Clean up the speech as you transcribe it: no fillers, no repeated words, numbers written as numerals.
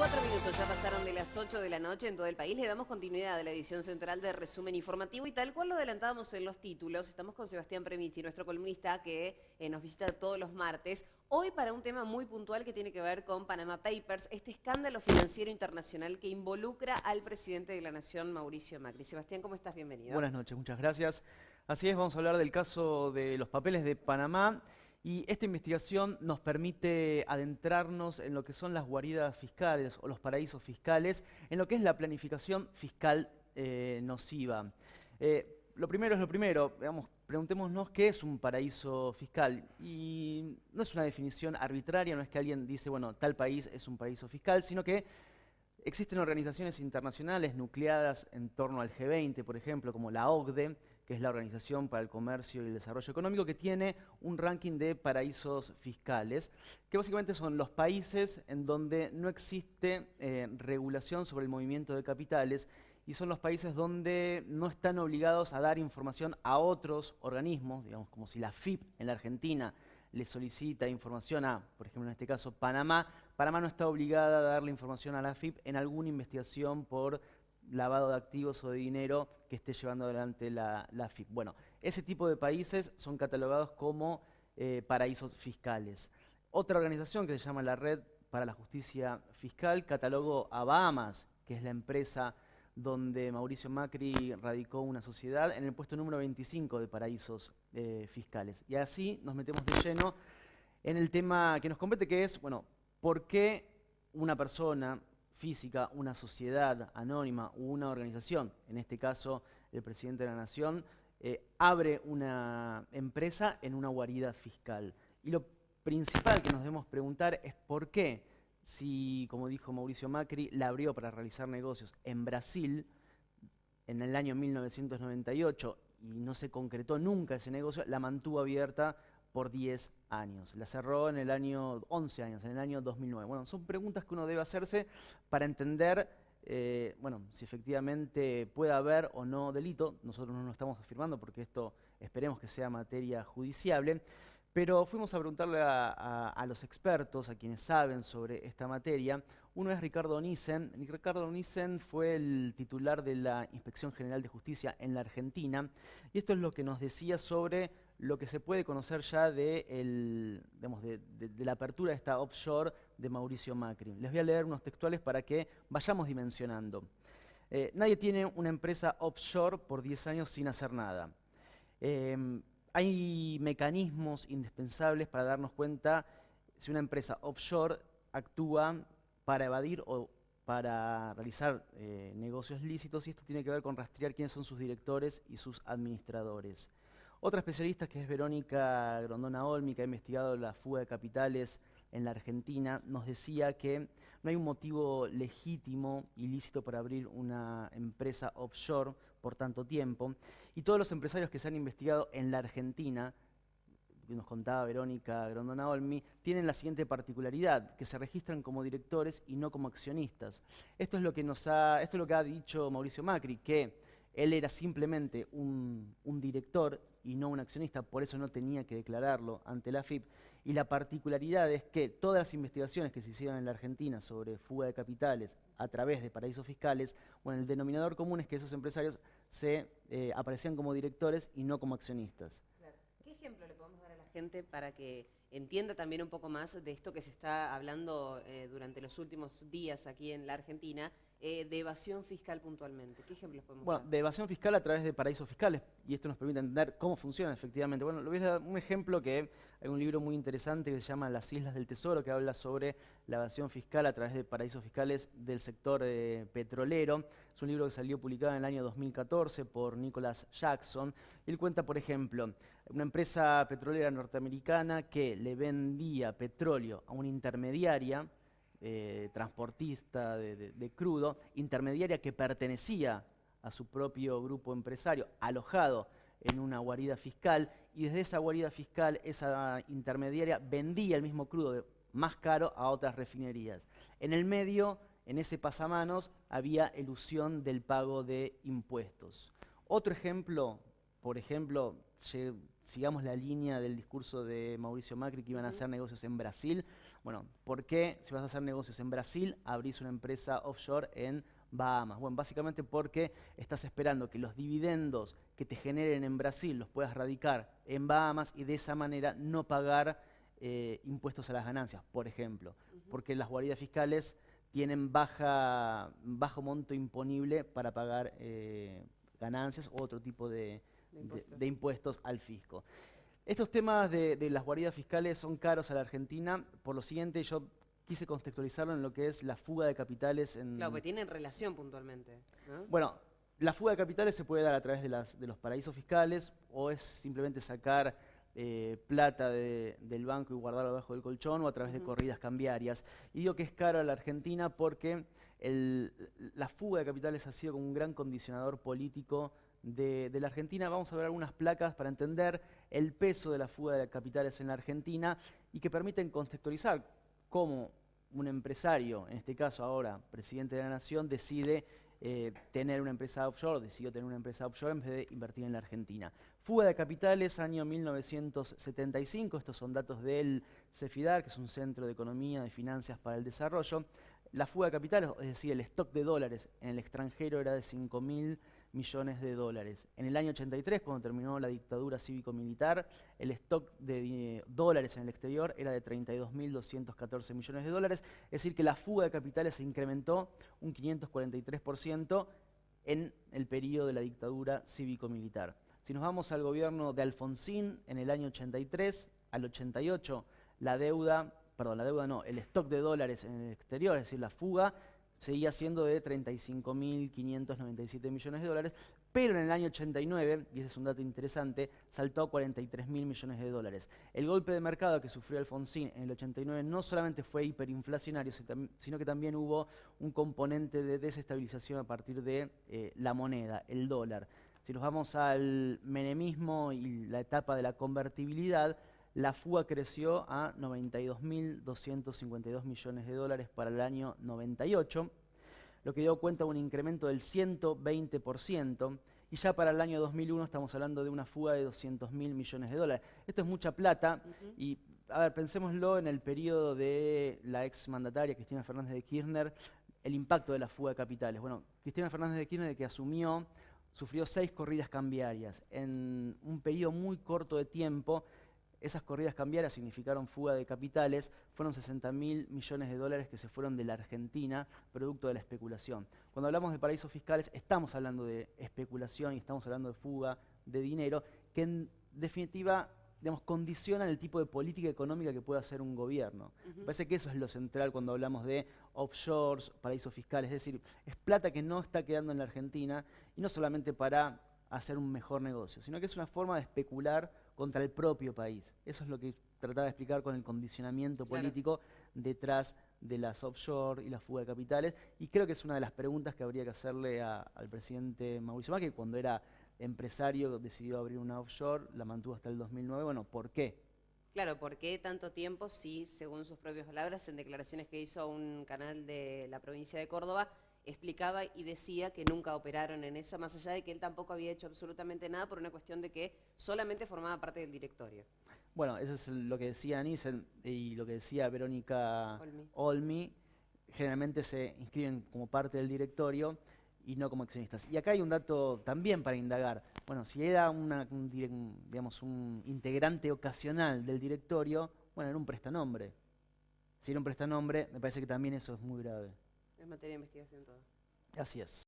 4 minutos ya pasaron de las 8 de la noche en todo el país. Le damos continuidad a la edición central de Resumen Informativo y tal cual lo adelantábamos en los títulos. Estamos con Sebastián Premicci, nuestro columnista que nos visita todos los martes. Hoy para un tema muy puntual que tiene que ver con Panama Papers, este escándalo financiero internacional que involucra al presidente de la Nación, Mauricio Macri. Sebastián, ¿cómo estás? Bienvenido. Buenas noches, muchas gracias. Así es, vamos a hablar del caso de los papeles de Panamá y esta investigación nos permite adentrarnos en lo que son las guaridas fiscales o los paraísos fiscales, en lo que es la planificación fiscal nociva. Lo primero es lo primero, digamos, preguntémonos qué es un paraíso fiscal. Y no es una definición arbitraria, no es que alguien dice, bueno, tal país es un paraíso fiscal, sino que existen organizaciones internacionales nucleadas en torno al G20, por ejemplo, como la OCDE, que es la Organización para el Comercio y el Desarrollo Económico, que tiene un ranking de paraísos fiscales, que básicamente son los países en donde no existe regulación sobre el movimiento de capitales y son los países donde no están obligados a dar información a otros organismos, digamos, como si la AFIP en la Argentina le solicita información a, por ejemplo, en este caso, Panamá. Panamá no está obligada a darle información a la AFIP en alguna investigación por lavado de activos o de dinero que esté llevando adelante la AFIP. Bueno, ese tipo de países son catalogados como paraísos fiscales. Otra organización que se llama la Red para la Justicia Fiscal catalogó a Bahamas, que es la empresa donde Mauricio Macri radicó una sociedad, en el puesto número 25 de paraísos fiscales. Y así nos metemos de lleno en el tema que nos compete, que es, bueno, ¿por qué una persona física, una sociedad anónima u una organización, en este caso el presidente de la Nación, abre una empresa en una guarida fiscal? Y lo principal que nos debemos preguntar es por qué, si, como dijo Mauricio Macri, la abrió para realizar negocios en Brasil en el año 1998 y no se concretó nunca ese negocio, la mantuvo abierta por 10 años. La cerró en el año 11 años, en el año 2009. Bueno, son preguntas que uno debe hacerse para entender bueno, si efectivamente puede haber o no delito. Nosotros no lo estamos afirmando porque esto esperemos que sea materia judiciable. Pero fuimos a preguntarle a los expertos, a quienes saben sobre esta materia. Uno es Ricardo Onissen. Ricardo Onissen fue el titular de la Inspección General de Justicia en la Argentina. Y esto es lo que nos decía sobre lo que se puede conocer ya digamos, de la apertura de esta offshore de Mauricio Macri. Les voy a leer unos textuales para que vayamos dimensionando. Nadie tiene una empresa offshore por 10 años sin hacer nada. Hay mecanismos indispensables para darnos cuenta si una empresa offshore actúa para evadir o para realizar negocios lícitos, y esto tiene que ver con rastrear quiénes son sus directores y sus administradores. Otra especialista, que es Verónica Grondona Olmi, que ha investigado la fuga de capitales en la Argentina, nos decía que no hay un motivo legítimo, ilícito, para abrir una empresa offshore por tanto tiempo. Y todos los empresarios que se han investigado en la Argentina, que nos contaba Verónica Grondona Olmi, tienen la siguiente particularidad, que se registran como directores y no como accionistas. Esto es lo que esto es lo que ha dicho Mauricio Macri, que él era simplemente un director y no un accionista, por eso no tenía que declararlo ante la AFIP. Y la particularidad es que todas las investigaciones que se hicieron en la Argentina sobre fuga de capitales a través de paraísos fiscales, bueno, el denominador común es que esos empresarios aparecían como directores y no como accionistas. Claro. ¿Qué ejemplo le podemos dar a la gente para que entienda también un poco más de esto que se está hablando durante los últimos días aquí en la Argentina, de evasión fiscal puntualmente? ¿Qué ejemplos podemos Bueno, dar? de evasión fiscal a través de paraísos fiscales, y esto nos permite entender cómo funciona efectivamente. Bueno, le voy a dar un ejemplo que hay un libro muy interesante que se llama Las Islas del Tesoro, que habla sobre la evasión fiscal a través de paraísos fiscales del sector petrolero. Es un libro que salió publicado en el año 2014 por Nicholas Jackson. Él cuenta, por ejemplo, una empresa petrolera norteamericana que le vendía petróleo a una intermediaria, transportista de crudo, intermediaria que pertenecía a su propio grupo empresario, alojado en una guarida fiscal, y desde esa guarida fiscal, esa intermediaria vendía el mismo crudo más caro a otras refinerías. En el medio, en ese pasamanos, había elusión del pago de impuestos. Otro ejemplo, por ejemplo, sigamos la línea del discurso de Mauricio Macri, que iban a hacer negocios en Brasil. Bueno, ¿por qué si vas a hacer negocios en Brasil, abrís una empresa offshore en Bahamas? Bueno, básicamente porque estás esperando que los dividendos que te generen en Brasil los puedas radicar en Bahamas y de esa manera no pagar impuestos a las ganancias, por ejemplo. Porque las guaridas fiscales tienen bajo monto imponible para pagar ganancias u otro tipo de impuestos al fisco. Estos temas de las guaridas fiscales son caros a la Argentina. Por lo siguiente, yo quise contextualizarlo en lo que es la fuga de capitales. Claro, porque tienen relación puntualmente, ¿no? Bueno, la fuga de capitales se puede dar a través de los paraísos fiscales o es simplemente sacar plata del banco y guardarlo debajo del colchón o a través de corridas cambiarias. Y digo que es caro a la Argentina porque la fuga de capitales ha sido como un gran condicionador político de la Argentina. Vamos a ver algunas placas para entender el peso de la fuga de capitales en la Argentina y que permiten contextualizar cómo un empresario, en este caso ahora presidente de la Nación, decidió tener una empresa offshore en vez de invertir en la Argentina. Fuga de capitales, año 1975, estos son datos del CEFIDAR, que es un centro de economía, de finanzas para el desarrollo. La fuga de capitales, es decir, el stock de dólares en el extranjero era de 5.000 millones de dólares. En el año 83, cuando terminó la dictadura cívico-militar, el stock de dólares en el exterior era de 32.214 millones de dólares, es decir, que la fuga de capitales se incrementó un 543% en el periodo de la dictadura cívico-militar. Si nos vamos al gobierno de Alfonsín, en el año 83 al 88, el stock de dólares en el exterior, es decir, la fuga, seguía siendo de 35.597 millones de dólares, pero en el año 89, y ese es un dato interesante, saltó a 43.000 millones de dólares. El golpe de mercado que sufrió Alfonsín en el 89 no solamente fue hiperinflacionario, sino que también hubo un componente de desestabilización a partir de la moneda, el dólar. Si nos vamos al menemismo y la etapa de la convertibilidad, la fuga creció a 92.252 millones de dólares para el año 98, lo que dio cuenta de un incremento del 120%, y ya para el año 2001 estamos hablando de una fuga de 200.000 millones de dólares. Esto es mucha plata, y a ver, pensémoslo en el periodo de la ex mandataria Cristina Fernández de Kirchner, el impacto de la fuga de capitales. Bueno, Cristina Fernández de Kirchner, de que asumió, sufrió 6 corridas cambiarias. En un periodo muy corto de tiempo, esas corridas cambiarias significaron fuga de capitales, fueron 60.000 millones de dólares que se fueron de la Argentina, producto de la especulación. Cuando hablamos de paraísos fiscales, estamos hablando de especulación y estamos hablando de fuga de dinero, que en definitiva, digamos, condicionan el tipo de política económica que puede hacer un gobierno. Me parece que eso es lo central cuando hablamos de offshores, paraísos fiscales, es decir, es plata que no está quedando en la Argentina, y no solamente para hacer un mejor negocio, sino que es una forma de especular contra el propio país. Eso es lo que trataba de explicar con el condicionamiento político detrás de las offshore y la fuga de capitales, y creo que es una de las preguntas que habría que hacerle al presidente Mauricio Macri. Cuando era empresario decidió abrir una offshore, la mantuvo hasta el 2009, bueno, ¿por qué? Claro, ¿por qué tanto tiempo si, según sus propias palabras, en declaraciones que hizo a un canal de la provincia de Córdoba, explicaba y decía que nunca operaron en esa, más allá de que él tampoco había hecho absolutamente nada por una cuestión de que solamente formaba parte del directorio? Bueno, eso es lo que decía Anísel y lo que decía Verónica Olmi. Generalmente se inscriben como parte del directorio y no como accionistas. Y acá hay un dato también para indagar. Bueno, si era digamos, un integrante ocasional del directorio, bueno, era un prestanombre. Si era un prestanombre, me parece que también eso es muy grave. Es materia de investigación todo. Así es.